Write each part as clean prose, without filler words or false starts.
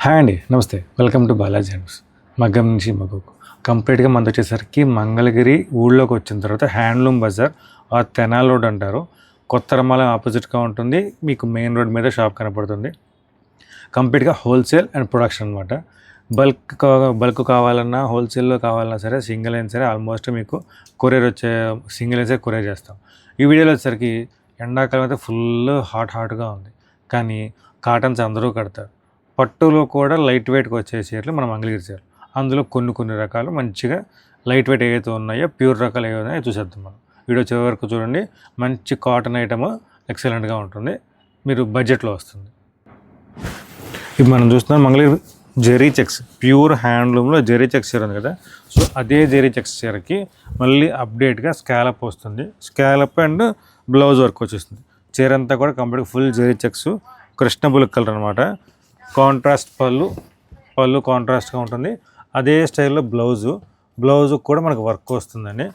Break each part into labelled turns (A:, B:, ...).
A: Hi అండి, నమస్తే. Welcome to Balaji hands. మగ్గం నుంచి మగ్గుకు కంప్లీట్గా మనది వచ్చేసరికి మంగళగిరి ఊళ్ళోకి వచ్చిన తర్వాత హ్యాండ్లూమ్ బజార్ తెనాలి రోడ్ అంటారు. కొత్త రమాల ఆపోజిట్గా ఉంటుంది. మీకు మెయిన్ రోడ్ మీద షాప్ కనపడుతుంది. కంప్లీట్గా హోల్సేల్ అండ్ ప్రొడక్షన్ అనమాట. బల్క్ కావాలన్నా, హోల్సేల్లో కావాలన్నా సరే, సింగిల్ అయినా సరే ఆల్మోస్ట్ మీకు కొరియర్ సింగిల్ అయినా సరే కొరియర్ చేస్తాం. ఈ వీడియోలో వచ్చేసరికి ఎండాకాలం అయితే ఫుల్ హాట్గా ఉంది. కానీ కాటన్స్ అందరూ కడతారు. పట్టులో కూడా లైట్ వెయిట్గా వచ్చే చీరలు మన మంగళగిరి చీరలు. అందులో కొన్ని రకాలు మంచిగా లైట్ వెయిట్ ఏవైతే ఉన్నాయో, ప్యూర్ రకాలు ఏవైతే ఉన్నాయో చూసేద్దాం మనం. వీడియో చివరి వరకు చూడండి. మంచి కాటన్ ఐటమ్ ఎక్సలెంట్గా ఉంటుంది, మీరు బడ్జెట్లో వస్తుంది. ఇప్పుడు మనం చూస్తున్నాం మంగళగిరి జెరీ చెక్స్, ప్యూర్ హ్యాండ్లూమ్లో జెరీ చెక్స్ చీర ఉంది కదా. సో అదే జెరీ చెక్స్ చీరకి మళ్ళీ అప్డేట్గా స్కాలప్ వస్తుంది. స్కాలప్ అండ్ బ్లౌజ్ వర్క్ వచ్చేస్తుంది. చీర అంతా కూడా కంప్లీట్గా ఫుల్ జెరీ చెక్స్, కృష్ణ బులుక్ కలర్ అనమాట. కాంట్రాస్ట్ పళ్ళు కాంట్రాస్ట్గా ఉంటుంది. అదే స్టైల్లో బ్లౌజు కూడా మనకు వర్క్ వస్తుందండి.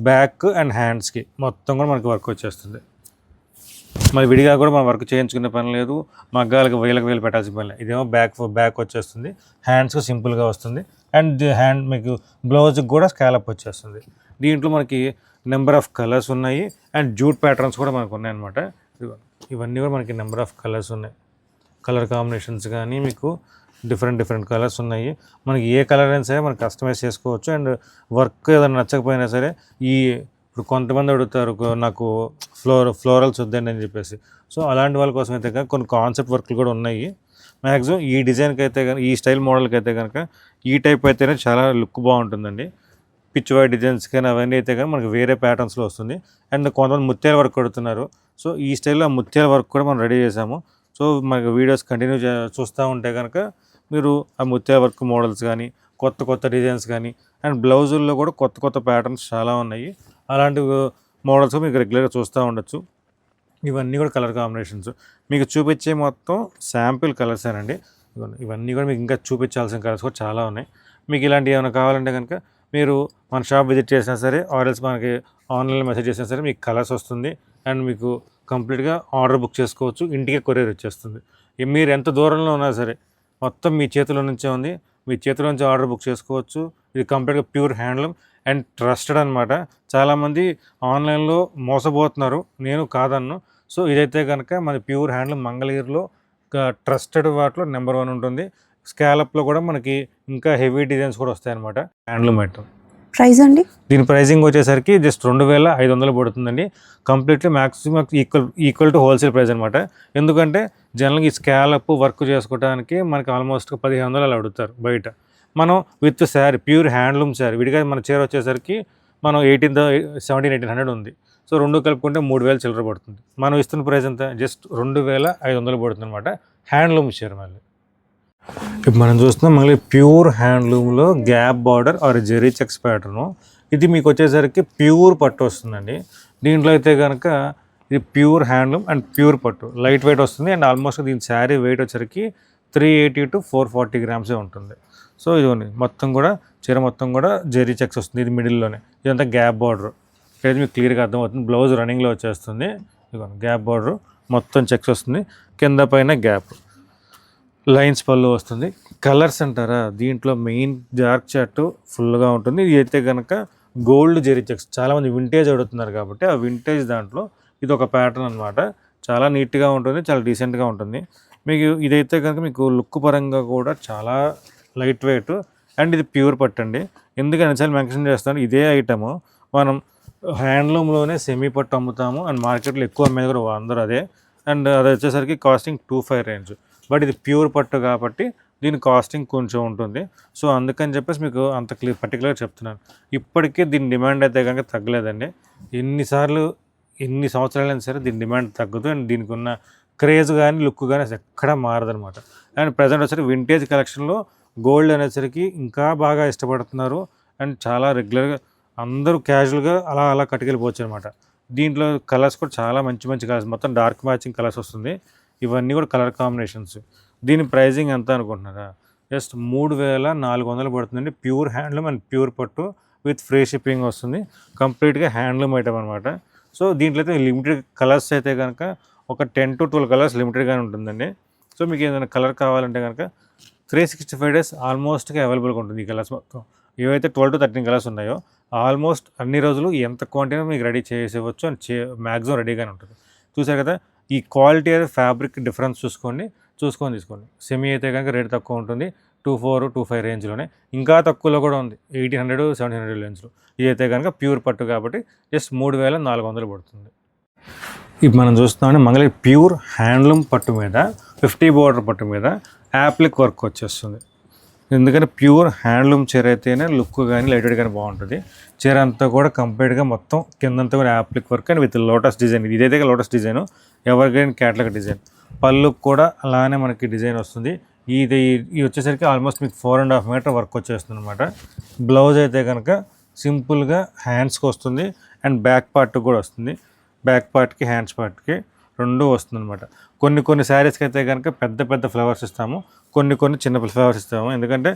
A: బ్యాక్ అండ్ హ్యాండ్స్కి మొత్తం కూడా మనకి వర్క్ వచ్చేస్తుంది. మరి విడిగా కూడా మనం వర్క్ చేయించుకునే పని లేదు, మగ్గాలకు వేలు పెట్టాల్సిన పని లేదు. ఇదేమో బ్యాక్ వచ్చేస్తుంది, హ్యాండ్స్కి సింపుల్గా వస్తుంది. అండ్ మీకు బ్లౌజ్కి కూడా స్కాలప్ వచ్చేస్తుంది. దీంట్లో మనకి నెంబర్ ఆఫ్ కలర్స్ ఉన్నాయి అండ్ జూట్ ప్యాటర్న్స్ కూడా మనకు ఉన్నాయన్నమాట. ఇవన్నీ కూడా మనకి నెంబర్ ఆఫ్ కలర్స్ ఉన్నాయి. కలర్ కాంబినేషన్స్ కానీ మీకు డిఫరెంట్ కలర్స్ ఉన్నాయి. మనకి ఏ కలర్ అయినా సరే మనం కస్టమైజ్ చేసుకోవచ్చు. అండ్ వర్క్ ఏదైనా నచ్చకపోయినా సరే, ఇప్పుడు కొంతమంది అడుగుతారు నాకు ఫ్లోరల్స్ వద్దండి అని చెప్పేసి. సో అలాంటి వాళ్ళ కోసం అయితే కనుక కొన్ని కాన్సెప్ట్ వర్క్లు కూడా ఉన్నాయి. మ్యాక్సిమం ఈ డిజైన్కి అయితే కనుక, ఈ స్టైల్ మోడల్కి అయితే కనుక ఈ టైప్ అయితేనే చాలా లుక్ బాగుంటుందండి. పిచ్ వైట్ డిజైన్స్ కానీ అవన్నీ అయితే కానీ మనకి వేరే ప్యాటర్న్స్లో వస్తుంది. అండ్ కొంతమంది ముత్యాల వర్క్ కొడుతున్నారు. సో ఈ స్టైల్లో ముత్యాల వర్క్ కూడా మనం రెడీ చేసాము. సో మనకు వీడియోస్ కంటిన్యూ చూస్తూ ఉంటే కనుక మీరు ఆ ముత్యాల వర్క్ మోడల్స్ కానీ, కొత్త డిజైన్స్ కానీ, అండ్ బ్లౌజుల్లో కూడా కొత్త ప్యాటర్న్స్ చాలా ఉన్నాయి. అలాంటి మోడల్స్ మీకు రెగ్యులర్గా చూస్తూ ఉండొచ్చు. ఇవన్నీ కూడా కలర్ కాంబినేషన్స్ మీకు చూపించే మొత్తం శాంపిల్ కలర్సేనండి. ఇవన్నీ కూడా మీకు ఇంకా చూపించాల్సిన కలర్స్ కూడా చాలా ఉన్నాయి. మీకు ఇలాంటివి ఏమైనా కావాలంటే కనుక మీరు మన షాప్ విజిట్ చేసినా సరే, ఆర్ఎల్స్ మనకి ఆన్లైన్లో మెసేజ్ చేసినా సరే మీకు కలర్స్ వస్తుంది. అండ్ మీకు కంప్లీట్గా ఆర్డర్ బుక్ చేసుకోవచ్చు, ఇంటికే కొరియర్ వచ్చేస్తుంది. మీరు ఎంత దూరంలో ఉన్నా సరే మొత్తం మీ చేతిలో నుంచే ఉంది. మీ చేతిలో నుంచి ఆర్డర్ బుక్ చేసుకోవచ్చు. ఇది కంప్లీట్గా ప్యూర్ హ్యాండ్లూమ్ అండ్ ట్రస్టెడ్ అనమాట. చాలామంది ఆన్లైన్లో మోసపోతున్నారు, నేను కాదన్ను. సో ఇదైతే కనుక మన ప్యూర్ హ్యాండ్లూమ్ మంగళగిరిలో ట్రస్టెడ్ వాటిలో నెంబర్ 1 ఉంటుంది. స్కాలప్లో కూడా మనకి ఇంకా హెవీ డిజైన్స్ కూడా వస్తాయన్నమాట. హ్యాండ్లూమ్ ఐటమ్
B: ప్రైస్ అండి,
A: దీని ప్రైజింగ్ వచ్చేసరికి జస్ట్ 2500 పడుతుందండి. Completely maximum equal to wholesale price అనమాట. ఎందుకంటే జనరల్గా ఈ స్కాలప్ వర్క్ చేసుకోవడానికి మనకి ఆల్మోస్ట్ 1500 అలా అడుగుతారు బయట. మనం with sari, pure handloom sari విడిగా మన చీర వచ్చేసరికి మనం 1800 ఉంది. సో రెండు కలుపుకుంటే 3000 చిల్లర పడుతుంది. మనం ఇస్తున్న ప్రైస్ ఎంత, జస్ట్ 2500 పడుతుంది అనమాట. హ్యాండ్లూమ్ చీర మళ్ళీ ఇప్పుడు మనం చూస్తున్నాం మళ్ళీ ప్యూర్ హ్యాండ్లూమ్లో gap border or zari checks pattern. ఇది మీకు వచ్చేసరికి ప్యూర్ పట్టు వస్తుందండి. దీంట్లో అయితే కనుక ఇది ప్యూర్ హ్యాండ్లూమ్ అండ్ ప్యూర్ పట్టు, లైట్ వెయిట్ వస్తుంది. అండ్ ఆల్మోస్ట్ దీని శారీ వెయిట్ వచ్చేసరికి 380 to 440 గ్రామ్సే ఉంటుంది. సో ఇది మొత్తం కూడా చీర మొత్తం కూడా జెరీ చెక్స్ వస్తుంది. ఇది మిడిల్లోనే, ఇదంతా గ్యాప్ బార్డర్. ఇక్కడైతే మీకు క్లియర్గా అర్థమవుతుంది. బ్లౌజ్ రన్నింగ్లో వచ్చేస్తుంది. ఇదిగోండి గ్యాప్ బార్డర్ మొత్తం చెక్స్ వస్తుంది. కింద పైన గ్యాప్ లైన్స్ పళ్ళు వస్తుంది. కలర్స్ అంటారా, దీంట్లో మెయిన్ డార్క్ చార్ట్ ఫుల్గా ఉంటుంది. ఇది అయితే కనుక గోల్డ్ జెరీ చెక్స్, చాలామంది వింటేజ్ అడుగుతున్నారు కాబట్టి ఆ వింటేజ్ దాంట్లో ఇది ఒక ప్యాటర్న్ అనమాట. చాలా నీట్గా ఉంటుంది, చాలా డీసెంట్గా ఉంటుంది. మీకు ఇదైతే కనుక మీకు లుక్ పరంగా కూడా చాలా లైట్ వెయిట్ అండ్ ఇది ప్యూర్ పట్టండి. ఎందుకని చాలా మెన్షన్ చేస్తాను, ఇదే ఐటము మనం హ్యాండ్లూమ్లోనే సెమీ పట్టు అమ్ముతాము అండ్ మార్కెట్లో ఎక్కువ అమ్మేది కూడా అందరూ అదే. అండ్ అది వచ్చేసరికి కాస్టింగ్ 25 రేంజ్. బట్ ఇది ప్యూర్ పట్టు కాబట్టి దీని కాస్టింగ్ కొంచెం ఉంటుంది. సో అందుకని చెప్పేసి మీకు అంత పర్టికులర్గా చెప్తున్నాను. ఇప్పటికే దీని డిమాండ్ అయితే కనుక తగ్గలేదండి. ఎన్ని సంవత్సరాలైనా సరే దీని డిమాండ్ తగ్గదు. అండ్ దీనికి ఉన్న క్రేజ్ కానీ లుక్ కానీ అసలు ఎక్కడా మారదనమాట. అండ్ ప్రజెంట్ వచ్చేసరికి వింటేజ్ కలెక్షన్లో గోల్డ్ అనేసరికి ఇంకా బాగా ఇష్టపడుతున్నారు. అండ్ చాలా రెగ్యులర్గా అందరూ క్యాజువల్గా అలా కట్టుకెళ్ళిపోవచ్చు అనమాట. దీంట్లో కలర్స్ కూడా చాలా మంచి కలర్స్, మొత్తం డార్క్ మ్యాచింగ్ కలర్స్ వస్తుంది. ఇవన్నీ కూడా కలర్ కాంబినేషన్స్. దీని ప్రైజింగ్ ఎంత అనుకుంటున్నారా, జస్ట్ 3400 పడుతుందండి. ప్యూర్ హ్యాండ్లూమ్ అండ్ ప్యూర్ పట్టు విత్ ఫ్రీ షిప్పింగ్ వస్తుంది. కంప్లీట్గా హ్యాండ్లూమ్ ఐటమ్ అనమాట. సో దీంట్లో అయితే లిమిటెడ్ కలర్స్ అయితే కనుక ఒక 10 to 12 కలర్స్ లిమిటెడ్గానే ఉంటుందండి. సో మీకు ఏదైనా కలర్ కావాలంటే కనుక 365 డేస్ ఆల్మోస్ట్గా అవైలబుల్గా ఉంటుంది ఈ కలర్స్ మొత్తం. ఏవైతే 12 to 13 కలర్స్ ఉన్నాయో ఆల్మోస్ట్ అన్ని రోజులు ఎంత క్వాంటిటీ మీకు రెడీ చేసేవచ్చు అండ్ మ్యాక్సిమం రెడీగానే ఉంటుంది. చూసారు కదా, ఈ క్వాలిటీ అనేది ఫ్యాబ్రిక్ డిఫరెన్స్ చూసుకొని తీసుకోండి. సెమీ అయితే కనుక రేట్ తక్కువ ఉంటుంది, 24-25 రేంజ్లోనే. ఇంకా తక్కువలో కూడా ఉంది, 1800-1700 రేంజ్లో. ఇదైతే కనుక ప్యూర్ పట్టు కాబట్టి జస్ట్ 3400 పడుతుంది. ఇప్పుడు మనం చూస్తున్నామంటే మంగళగిరి ప్యూర్ హ్యాండ్లూమ్ పట్టు మీద 50 బోర్డర్ పట్టు మీద యాప్లిక్ వర్క్ వచ్చేస్తుంది. ఎందుకంటే ప్యూర్ హ్యాండ్లూమ్ చీర అయితేనే లుక్ కానీ లైట్ వెయిట్ కానీ బాగుంటుంది. చీర అంతా కూడా కంప్లీట్గా మొత్తం కిందంతా కూడా applique work and with lotus design. ఇదైతే lotus design, evergreen catalogue design. పళ్ళు కూడా అలానే మనకి డిజైన్ వస్తుంది. ఇది వచ్చేసరికి ఆల్మోస్ట్ మీకు 4.5 మీటర్ వర్క్ వచ్చేస్తుంది అనమాట. బ్లౌజ్ అయితే కనుక సింపుల్గా హ్యాండ్స్కి వస్తుంది అండ్ బ్యాక్ పార్ట్ కూడా వస్తుంది. బ్యాక్ పార్ట్కి హ్యాండ్స్ పార్ట్కి రెండు వస్తుంది అనమాట. కొన్ని శారీస్కి అయితే కనుక పెద్ద ఫ్లవర్స్ ఇస్తాము, కొన్ని చిన్న ఫ్లవర్స్ ఇస్తాము. ఎందుకంటే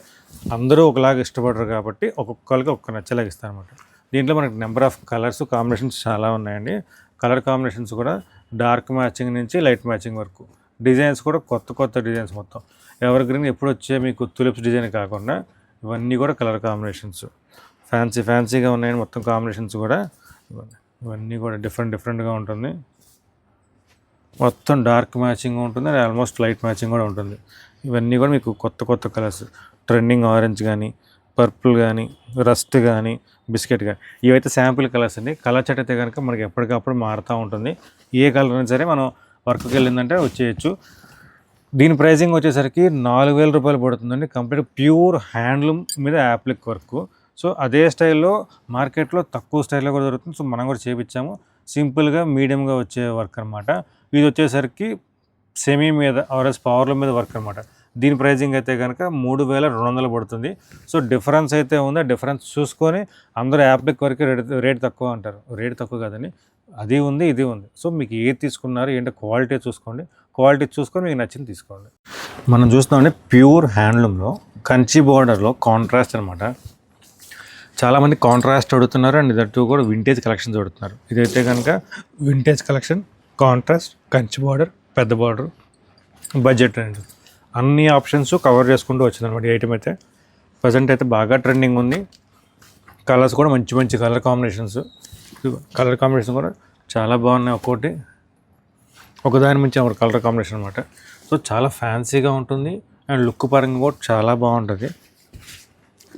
A: అందరూ ఒకలాగా ఇష్టపడరు కాబట్టి ఒక్కొక్కరికి ఒక్క నచ్చేలాగా ఇస్తాం అనమాట. దీంట్లో మనకి నెంబర్ ఆఫ్ కలర్స్ కాంబినేషన్స్ చాలా ఉన్నాయండి. కలర్ కాంబినేషన్స్ కూడా డార్క్ మ్యాచింగ్ నుంచి లైట్ మ్యాచింగ్ వరకు. డిజైన్స్ కూడా కొత్త డిజైన్స్ మొత్తం. ఎవర్ గ్రీన్ ఎప్పుడు వచ్చే మీకు తులిప్స్ డిజైన్ కాకుండా ఇవన్నీ కూడా కలర్ కాంబినేషన్స్ ఫ్యాన్సీగా ఉన్నాయండి. మొత్తం కాంబినేషన్స్ కూడా ఇవన్నీ కూడా డిఫరెంట్గా ఉంటుంది. మొత్తం డార్క్ మ్యాచింగ్ ఉంటుంది అండ్ ఆల్మోస్ట్ లైట్ మ్యాచింగ్ కూడా ఉంటుంది. ఇవన్నీ కూడా మీకు కొత్త కలర్స్, ట్రెండింగ్ ఆరెంజ్ కానీ, పర్పుల్ కానీ, రస్ట్ కానీ, బిస్కెట్ కానీ, ఇవైతే శాంపుల్ కలర్స్ అండి. కలర్ చార్ట్ అయితే కనుక మనకి ఎప్పటికప్పుడు మారుతూ ఉంటుంది. ఏ కలర్ అయినా సరే మనం వర్క్కి వెళ్ళిందంటే వచ్చేయచ్చు. దీని ప్రైజింగ్ వచ్చేసరికి 4000 రూపాయలు పడుతుందండి. కంప్లీట్ ప్యూర్ హ్యాండ్లూమ్ మీద యాప్లిక్ వర్క్. సో అదే స్టైల్లో మార్కెట్లో తక్కువ స్టైల్లో కూడా దొరుకుతుంది. సో మనం కూడా చేయించాము. సింపుల్గా మీడియంగా వచ్చే వర్క్ అనమాట. ఇది వచ్చేసరికి సెమీ మీద ఆర్ఎస్ పవర్ల మీద వర్క్ అనమాట. దీని ప్రైజింగ్ అయితే కనుక 3200 పడుతుంది. సో డిఫరెన్స్ అయితే ఉందా, డిఫరెన్స్ చూసుకొని అందరూ యాప్లిక్ వర్క్ రేట్ తక్కువ అంటారు. రేట్ తక్కువ కాదని, అది ఉంది ఇది ఉంది. సో మీకు ఏది తీసుకున్నారు ఏంటో క్వాలిటీ చూసుకోండి. క్వాలిటీ చూసుకొని మీకు నచ్చింది తీసుకోండి. మనం చూస్తున్నామంటే ప్యూర్ హ్యాండ్లూమ్లో కంచి బోర్డర్లో కాంట్రాస్ట్ అనమాట. చాలామంది కాంట్రాస్ట్ అడుగుతున్నారు అండ్ ఇదట్టు కూడా వింటేజ్ కలెక్షన్స్ అడుగుతున్నారు. ఇదైతే కనుక vintage collection, contrast, Kanchi border, పెద్ద బార్డర్, బడ్జెట్ రేంజ్, అన్ని ఆప్షన్స్ కవర్ చేసుకుంటూ వచ్చిందనమాట. ఈ ఐటమ్ అయితే ప్రజెంట్ అయితే బాగా ట్రెండింగ్ ఉంది. కలర్స్ కూడా మంచి కలర్ కాంబినేషన్స్ కూడా చాలా బాగున్నాయి. ఒకదాని మించి ఒక కలర్ కాంబినేషన్ అనమాట. సో చాలా ఫ్యాన్సీగా ఉంటుంది అండ్ లుక్ పరంగా కూడా చాలా బాగుంటుంది.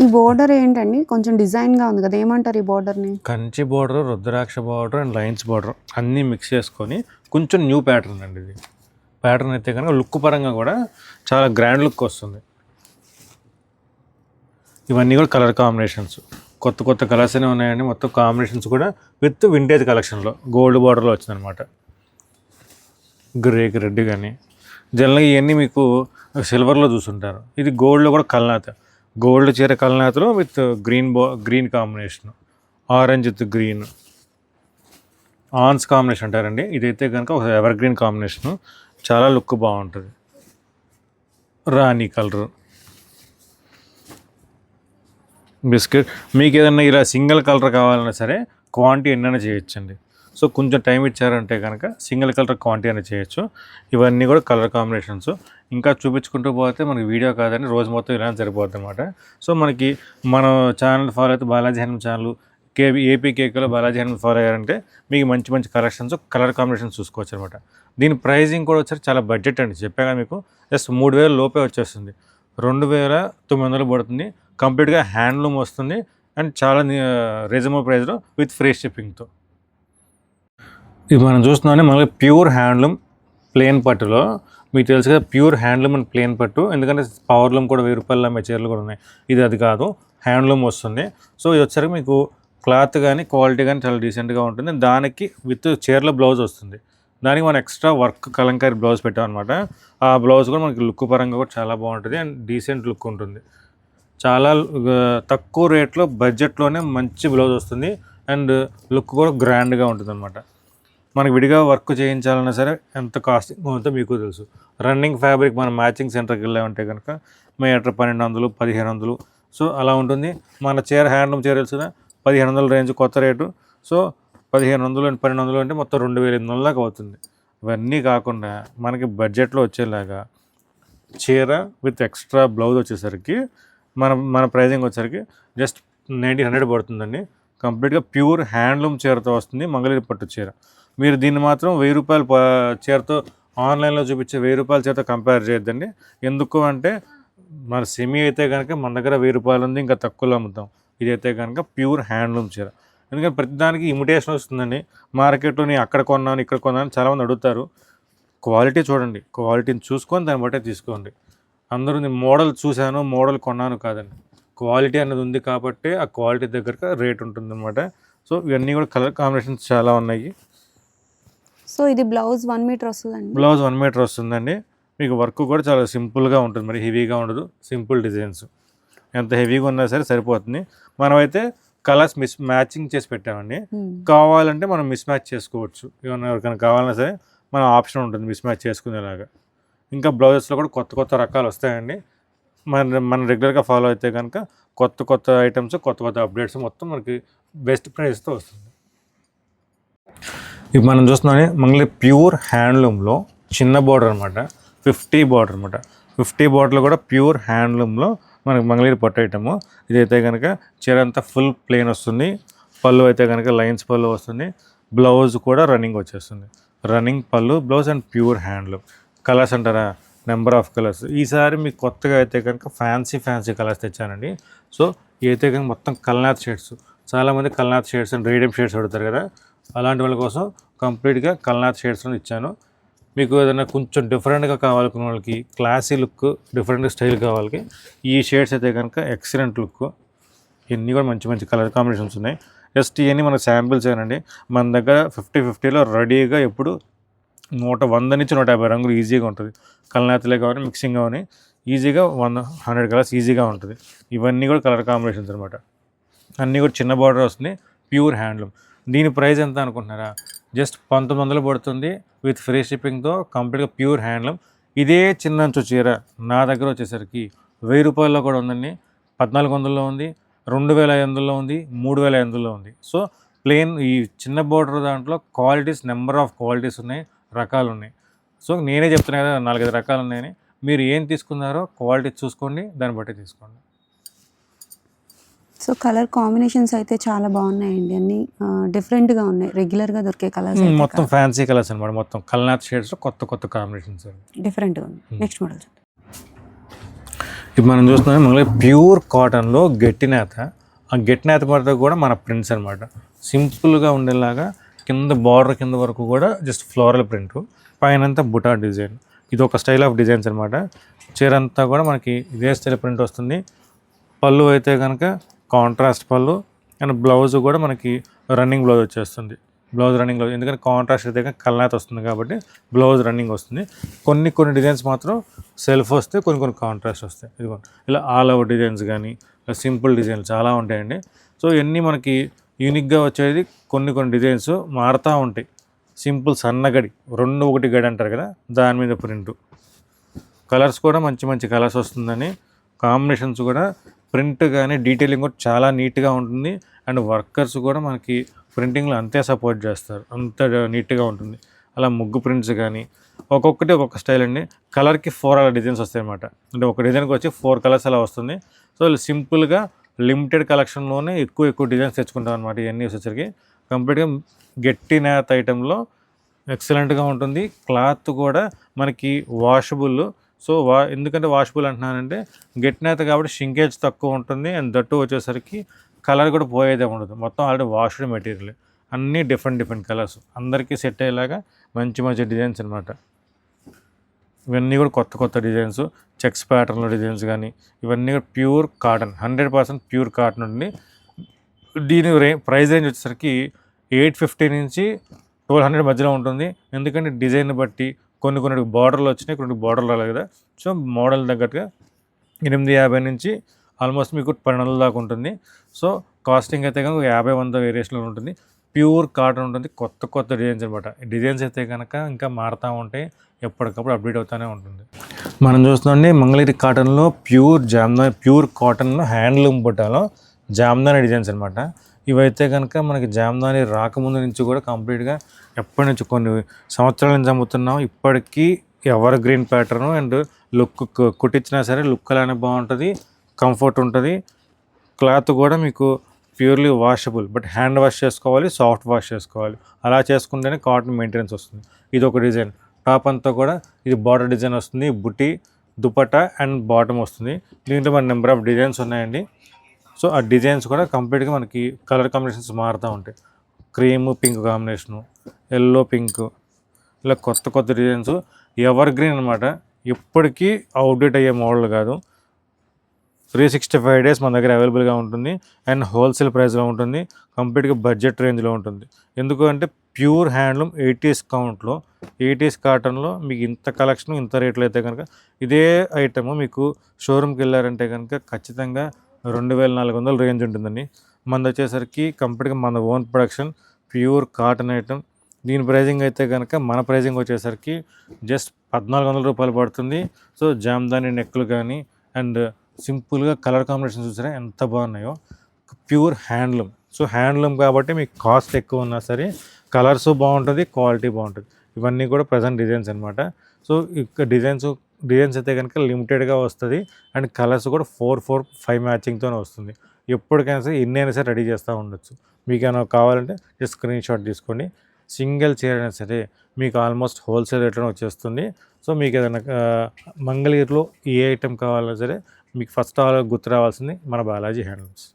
B: ఈ బోర్డర్ ఏంటండి, కొంచెం డిజైన్గా ఉంది కదా, ఏమంటారు ఈ బోర్డర్ని?
A: Kanchi border, rudraksha border and lines border అన్నీ మిక్స్ చేసుకొని కొంచెం న్యూ ప్యాటర్న్ అండి. ఇది ప్యాటర్న్ అయితే కనుక లుక్ పరంగా కూడా చాలా గ్రాండ్ లుక్ వస్తుంది. ఇవన్నీ కూడా కలర్ కాంబినేషన్స్, కొత్త కలర్స్ అనే ఉన్నాయండి. మొత్తం కాంబినేషన్స్ కూడా విత్ వింటేజ్ కలెక్షన్లో గోల్డ్ బార్డర్లో వచ్చిందనమాట. గ్రేకి రెడ్ కానీ జనరల్గా ఇవన్నీ మీకు సిల్వర్లో చూస్తుంటారు. ఇది గోల్డ్లో కూడా కల్నాథ, గోల్డ్ చీర కల్నాథలో with green combination, orange with green, ఆన్స్ కాంబినేషన్ అంటారండి. ఇదైతే కనుక ఒక ఎవర్ గ్రీన్ కాంబినేషను, చాలా లుక్ బాగుంటుంది. Rani colour, biscuit. మీకు ఏదన్నా ఇలా సింగిల్ కలర్ కావాలన్నా సరే క్వాంటిటీ ఎన్నైనా చేయొచ్చండి. సో కొంచెం టైం ఇచ్చారంటే కనుక సింగిల్ కలర్ క్వాంటిటీ అనేది చేయొచ్చు. ఇవన్నీ కూడా కలర్ కాంబినేషన్స్. ఇంకా చూపించుకుంటూ పోతే మనకి వీడియో కాదని రోజు మొత్తం ఇలా సరిపోద్ది అనమాట. సో మనకి మన ఛానల్ ఫాలో అయితే బాలాజీ హ్యాండ్లూమ్ ఛానల్, ఏపీ కేక్లో బాలాజీ హ్యాండ్లూమ్ ఫాలో అయ్యారంటే మీకు మంచి కలెక్షన్స్, కలర్ కాంబినేషన్స్ చూసుకోవచ్చు అనమాట. దీని ప్రైజింగ్ కూడా వచ్చారు చాలా బడ్జెట్ అండి. చెప్పాగా మీకు జస్ట్ 3000 లోపే వచ్చేస్తుంది. 2900 పడుతుంది. కంప్లీట్గా హ్యాండ్లూమ్ వస్తుంది అండ్ చాలా రీజనబుల్ ప్రైస్లో విత్ ఫ్రీ షిప్పింగ్తో. ఇది మనం చూస్తున్నాం మనకి ప్యూర్ హ్యాండ్లూమ్ ప్లేన్ పట్టులో. మీకు తెలుసు కదా ప్యూర్ హ్యాండ్లూమ్ అండ్ ప్లేన్ పట్టు, ఎందుకంటే పవర్లూమ్ కూడా 1000 రూపాయల చీరలు కూడా ఉన్నాయి. ఇది అది కాదు, హ్యాండ్లూమ్ వస్తుంది. సో ఇది వచ్చేసరికి మీకు క్లాత్ కానీ క్వాలిటీ కానీ చాలా డీసెంట్గా ఉంటుంది. దానికి విత్ చీరలో బ్లౌజ్ వస్తుంది. దానికి మనం ఎక్స్ట్రా వర్క్ కలంకారీ బ్లౌజ్ పెట్టామన్నమాట. ఆ బ్లౌజ్ కూడా మనకి లుక్ పరంగా కూడా చాలా బాగుంటుంది అండ్ డీసెంట్ లుక్ ఉంటుంది. చాలా తక్కువ రేట్లో బడ్జెట్లోనే మంచి బ్లౌజ్ వస్తుంది అండ్ లుక్ కూడా గ్రాండ్గా ఉంటుంది అనమాట. మనకి విడిగా వర్క్ చేయించాలన్నా సరే ఎంత కాస్టింగ్ ఉందో మీకు తెలుసు. రన్నింగ్ ఫ్యాబ్రిక్ మనం మ్యాచింగ్ సెంటర్కి వెళ్ళామంటే కనుక మీటర్ 1200, 1500. సో అలా ఉంటుంది. మన చీర హ్యాండ్లూమ్ చీర తెలుసు 1500 రేంజ్ కొత్త రేటు. సో 1500 అండ్ 1200 అంటే మొత్తం 2800 దాకా అవుతుంది. ఇవన్నీ కాకుండా మనకి బడ్జెట్లో వచ్చేలాగా చీర విత్ ఎక్స్ట్రా బ్లౌజ్ వచ్చేసరికి మన ప్రైజింగ్ వచ్చేసరికి జస్ట్ 1900 పడుతుందండి. కంప్లీట్గా ప్యూర్ హ్యాండ్లూమ్ చీరతో వస్తుంది మంగళగిరి పట్టు చీర. మీరు దీన్ని మాత్రం 1000 రూపాయల చీరతో ఆన్లైన్లో చూపించే 1000 రూపాయల చీరతో కంపేర్ చేయొద్దండి. ఎందుకు అంటే మన సెమీ అయితే కనుక మన దగ్గర 1000 రూపాయలు ఉంది, ఇంకా తక్కువలో అమ్ముతాం. ఇదైతే కనుక ప్యూర్ హ్యాండ్లూమ్ చీర. ఎందుకంటే ప్రతిదానికి ఇమిటేషన్ వస్తుందండి. మార్కెట్లో నేను అక్కడ కొన్నాను ఇక్కడ కొన్నాను చాలామంది అడుగుతారు. క్వాలిటీ చూడండి, క్వాలిటీని చూసుకొని దాన్ని బట్టే తీసుకోండి. అందరూ నేను మోడల్ చూశాను మోడల్ కొన్నాను కాదండి, క్వాలిటీ అనేది ఉంది కాబట్టి ఆ క్వాలిటీ దగ్గర రేట్ ఉంటుంది అనమాట. సో ఇవన్నీ కూడా కలర్ కాంబినేషన్స్ చాలా ఉన్నాయి.
B: సో ఇది బ్లౌజ్ 1 మీటర్ వస్తుందండి.
A: బ్లౌజ్ 1 మీటర్ వస్తుందండి. మీకు వర్క్ కూడా చాలా సింపుల్గా ఉంటుంది, మరి హెవీగా ఉండదు. సింపుల్ డిజైన్స్ ఎంత హెవీగా ఉన్నా సరే సరిపోతుంది. మనమైతే కలర్స్ మ్యాచింగ్ చేసి పెట్టామండి. కావాలంటే మనం మిస్ మ్యాచ్ చేసుకోవచ్చు. ఏమన్నా ఎవరికైనా కావాలన్నా సరే మన ఆప్షన్ ఉంటుంది మిస్ మ్యాచ్ చేసుకునేలాగా. ఇంకా బ్లౌజెస్లో కూడా కొత్త కొత్త రకాలు వస్తాయండి. మన రెగ్యులర్గా ఫాలో అయితే కనుక కొత్త కొత్త ఐటమ్స్ కొత్త కొత్త అప్డేట్స్ మొత్తం మనకి బెస్ట్ ప్రైస్తో వస్తుంది. ఇప్పుడు మనం చూస్తున్నాం మంగళగిరి ప్యూర్ హ్యాండ్లూమ్లో చిన్న బార్డర్ అనమాట, 50 బార్డర్ అనమాట. 50 బార్డర్లో కూడా ప్యూర్ హ్యాండ్లూమ్లో మనకి మంగళగిరి పట్టు ఐటము. ఇదైతే కనుక చీర అంతా ఫుల్ ప్లెయిన్ వస్తుంది. పళ్ళు అయితే కనుక లైన్స్ పళ్ళు వస్తుంది. బ్లౌజ్ కూడా రన్నింగ్ వచ్చేస్తుంది. రన్నింగ్ పళ్ళు blouse and pure handloom. Colours అంటారా, నెంబర్ ఆఫ్ కలర్స్. ఈసారి మీకు కొత్తగా అయితే కనుక ఫ్యాన్సీ కలర్స్ తెచ్చానండి. సో ఇదైతే కనుక మొత్తం కల్నాథ్ షేడ్స్. చాలామంది కల్నాథ్ షేడ్స్ అండ్ రేడియం షేడ్స్ అడుగుతారు కదా, అలాంటి వాళ్ళ కోసం కంప్లీట్గా కల్నాథ్ షేడ్స్లో ఇచ్చాను. మీకు ఏదైనా కొంచెం డిఫరెంట్గా కావాలనుకున్న వాళ్ళకి, క్లాసీ లుక్ డిఫరెంట్ స్టైల్ కావాలి, ఈ షేడ్స్ అయితే కనుక ఎక్సలెంట్ లుక్. ఇవన్నీ కూడా మంచి మంచి కలర్ కాంబినేషన్స్ ఉన్నాయి. జస్ట్ ఇవన్నీ మనకు శాంపిల్స్ ఏనండి. మన దగ్గర 50-50లో రెడీగా ఎప్పుడు 100 నుంచి 150 రంగులు ఈజీగా ఉంటుంది. కల్నాథ్లే కానీ మిక్సింగ్ కానీ ఈజీగా 100 కలర్స్ ఈజీగా ఉంటుంది. ఇవన్నీ కూడా కలర్ కాంబినేషన్స్ అనమాట. అన్నీ కూడా చిన్న బార్డర్ వస్తుంది, ప్యూర్ హ్యాండ్లూమ్. దీని ప్రైస్ ఎంత అనుకుంటున్నారా? జస్ట్ 1900 పడుతుంది విత్ ఫ్రీ షిప్పింగ్తో, కంప్లీట్గా ప్యూర్ హ్యాండ్లూమ్. ఇదే చిన్నంచు చీర నా దగ్గర వచ్చేసరికి 1000 రూపాయల్లో కూడా ఉందండి, 1400లో ఉంది, 2500లో ఉంది, 3500లో ఉంది. సో ప్లెయిన్ ఈ చిన్న బార్డర్ దాంట్లో క్వాలిటీస్, నెంబర్ ఆఫ్ క్వాలిటీస్ ఉన్నాయి, రకాలు ఉన్నాయి. సో నేనే చెప్తున్నా కదా 4-5 రకాలు ఉన్నాయని. మీరు ఏం తీసుకున్నారో క్వాలిటీ చూసుకోండి, దాన్ని బట్టి తీసుకోండి.
B: సో కలర్ కాంబినేషన్స్ అయితే చాలా బాగున్నాయండి. అన్ని డిఫరెంట్గా ఉన్నాయి, రెగ్యులర్గా దొరికే కలర్స్.
A: మొత్తం ఫ్యాన్సీ కలర్స్ అనమాట, మొత్తం కల్నాథ్ షేడ్స్లో కొత్త కొత్త కాంబినేషన్స్
B: డిఫరెంట్గా ఉంది. నెక్స్ట్ మోడల్
A: ఇప్పుడు మనం చూస్తున్నాం మళ్ళీ ప్యూర్ కాటన్లో గట్టినేత. ఆ గట్టినేత పడితే కూడా మన ప్రింట్స్ అనమాట, సింపుల్గా ఉండేలాగా కింద బార్డర్ కింద వరకు కూడా జస్ట్ ఫ్లోరల్ ప్రింట్, పైన అంతా బుటా డిజైన్. ఇది ఒక స్టైల్ ఆఫ్ డిజైన్స్ అనమాట. చీర అంతా కూడా మనకి ఇదే స్టైల్ ప్రింట్ వస్తుంది. పళ్ళు అయితే కనుక కాంట్రాస్ట్ పళ్ళు అండ్ బ్లౌజ్ కూడా మనకి రన్నింగ్ బ్లౌజ్ వచ్చేస్తుంది. బ్లౌజ్ రన్నింగ్ బ్లౌజ్, ఎందుకంటే కాంట్రాస్ట్ అయితే కనుక కల్నాథ్ వస్తుంది కాబట్టి బ్లౌజ్ రన్నింగ్ వస్తుంది. కొన్ని డిజైన్స్ మాత్రం సెల్ఫ్ వస్తే, కొన్ని కాంట్రాస్ట్ వస్తాయి. ఇదిగో ఇలా ఆల్ ఓవర్ డిజైన్స్ కానీ సింపుల్ డిజైన్లు చాలా ఉంటాయండి. సో ఇవన్నీ మనకి యూనిక్గా వచ్చేది. కొన్ని డిజైన్స్ మారుతూ ఉంటాయి. సింపుల్ సన్నగడి 2-1 గడి అంటారు కదా, దాని మీద ప్రింటు. కలర్స్ కూడా మంచి కలర్స్ వస్తుందని, కాంబినేషన్స్ కూడా, ప్రింట్ కానీ డీటెయిలింగ్ కూడా చాలా నీట్గా ఉంటుంది. అండ్ వర్కర్స్ కూడా మనకి ప్రింటింగ్లో అంతే సపోర్ట్ చేస్తారు, అంత నీట్గా ఉంటుంది. అలా ముగ్గు ప్రింట్స్ కానీ ఒక్కొక్కటి ఒక్కొక్క స్టైల్ అండి. కలర్కి 4 అలా డిజైన్స్ వస్తాయి అన్నమాట. అంటే ఒక డిజైన్కి వచ్చి 4 కలర్స్ అలా వస్తుంది. సో సింపుల్గా లిమిటెడ్ కలెక్షన్లోనే ఎక్కువ డిజైన్స్ తెచ్చుకుంటాం అనమాట. ఇవన్నీ వచ్చేసరికి కంప్లీట్గా గట్టి నేత ఐటెంలో ఎక్సలెంట్గా ఉంటుంది. క్లాత్ కూడా మనకి వాషబుల్. సో ఎందుకంటే వాషబుల్ అంటున్నానంటే గట్టి నేత కాబట్టి షింకేజ్ తక్కువ ఉంటుంది. అండ్ దట్టు వచ్చేసరికి కలర్ కూడా పోయేదే ఉండదు, మొత్తం ఆల్రెడీ వాష్డ్ మెటీరియల్. అన్నీ డిఫరెంట్ కలర్స్ అందరికీ సెట్ అయ్యేలాగా మంచి డిజైన్స్ అనమాట. ఇవన్నీ కూడా కొత్త డిజైన్స్, చెక్స్ ప్యాటర్న్లో డిజైన్స్ కానీ ఇవన్నీ కూడా ప్యూర్ కాటన్, 100% ప్యూర్ కాటన్ ఉంది. దీని ప్రైస్ రేంజ్ వచ్చేసరికి 850 నుంచి 1200 మధ్యలో ఉంటుంది. ఎందుకంటే డిజైన్ బట్టి కొన్ని బార్డర్లు వచ్చినాయి, కొన్ని బార్డర్లు రాలేదు కదా. సో మోడల్ తగ్గట్టుగా 850 నుంచి ఆల్మోస్ట్ మీకు 1200 దాకా ఉంటుంది. సో కాస్టింగ్ అయితే కనుక 50-100 వేరియేషన్లో ఉంటుంది. ప్యూర్ కాటన్ ఉంటుంది, కొత్త డిజైన్స్ అనమాట. డిజైన్స్ అయితే కనుక ఇంకా మారుతూ ఉంటాయి, ఎప్పటికప్పుడు అప్డేట్ అవుతూనే ఉంటుంది. మనం చూస్తున్నాండి మంగళగిరి కాటన్లో ప్యూర్ కాటన్లో హ్యాండ్లూమ్ బుట్టాలో జామ్దాని డిజైన్స్ అనమాట. ఇవైతే కనుక మనకి జామ్దాని రాకముందు నుంచి కూడా కంప్లీట్గా ఎప్పటి నుంచి కొన్ని సంవత్సరాల నుంచి అమ్ముతున్నాం. ఇప్పటికీ evergreen pattern and look కుట్టించినా సరే లుక్ అలానే బాగుంటుంది, కంఫర్ట్ ఉంటుంది. క్లాత్ కూడా మీకు purely washable, but hand wash చేసుకోవాలి, సాఫ్ట్ వాష్ చేసుకోవాలి. అలా చేసుకుంటేనే కాటన్ మెయింటెనెన్స్ వస్తుంది. ఇది ఒక డిజైన్. టాప్ అంతా కూడా ఇది బార్డర్ డిజైన్ వస్తుంది, బుట్టి దుపట్టా అండ్ బాటమ్ వస్తుంది. దీంట్లో మన నెంబర్ ఆఫ్ డిజైన్స్ ఉన్నాయండి. సో ఆ డిజైన్స్ కూడా కంప్లీట్గా మనకి కలర్ కాంబినేషన్స్ మారుతూ ఉంటాయి. Cream pink combination, yellow pink, ఇలా కొత్త కొత్త డిజైన్స్. ఎవర్ గ్రీన్ అనమాట, ఎప్పటికీ అవుట్డేట్ అయ్యే మోడల్ కాదు. 365 డేస్ మన దగ్గర అవైలబుల్గా ఉంటుంది అండ్ హోల్సేల్ ప్రైస్లో ఉంటుంది. కంప్లీట్గా బడ్జెట్ రేంజ్లో ఉంటుంది. ఎందుకు అంటే ప్యూర్ హ్యాండ్లూమ్ 80s కౌంట్లో 80s కాటన్లో మీకు ఇంత కలెక్షన్ ఇంత రేట్లు అయితే కనుక ఇదే ఐటమ్ మీకు షోరూమ్కి వెళ్ళారంటే కనుక ఖచ్చితంగా 2400 రేంజ్ ఉంటుందండి. మనది వచ్చేసరికి కంప్లీట్గా మన own production pure cotton item. దీని ప్రైజింగ్ అయితే కనుక మన ప్రైజింగ్ వచ్చేసరికి జస్ట్ 1400 రూపాయలు పడుతుంది. సో జామ్దాని నెక్లు కానీ అండ్ సింపుల్గా కలర్ కాంబినేషన్ చూసారా ఎంత బాగున్నాయో. Pure handloom. సో హ్యాండ్లూమ్ కాబట్టి మీకు కాస్ట్ ఎక్కువ ఉన్నా సరే కలర్స్ బాగుంటుంది, క్వాలిటీ బాగుంటుంది. ఇవన్నీ కూడా ప్రజెంట్ డిజైన్స్ అనమాట. సో ఇక డిజైన్స్ అయితే కనుక లిమిటెడ్గా వస్తుంది అండ్ కలర్స్ కూడా 4-5 మ్యాచింగ్తోనే వస్తుంది. ఎప్పటికైనా సరే ఎన్ని అయినా సరే రెడీ చేస్తూ ఉండొచ్చు. మీకు ఏమైనా కావాలంటే జస్ట్ స్క్రీన్ షాట్ తీసుకోండి. సింగిల్ చీర అయినా సరే మీకు ఆల్మోస్ట్ హోల్సేల్ రేట్లోనే వచ్చేస్తుంది. సో మీకు ఏదైనా మంగళగిరిలో ఏ ఐటెం కావాలన్నా సరే మీకు ఫస్ట్ గుర్తు రావాల్సింది మన బాలాజీ హ్యాండ్లూమ్స్.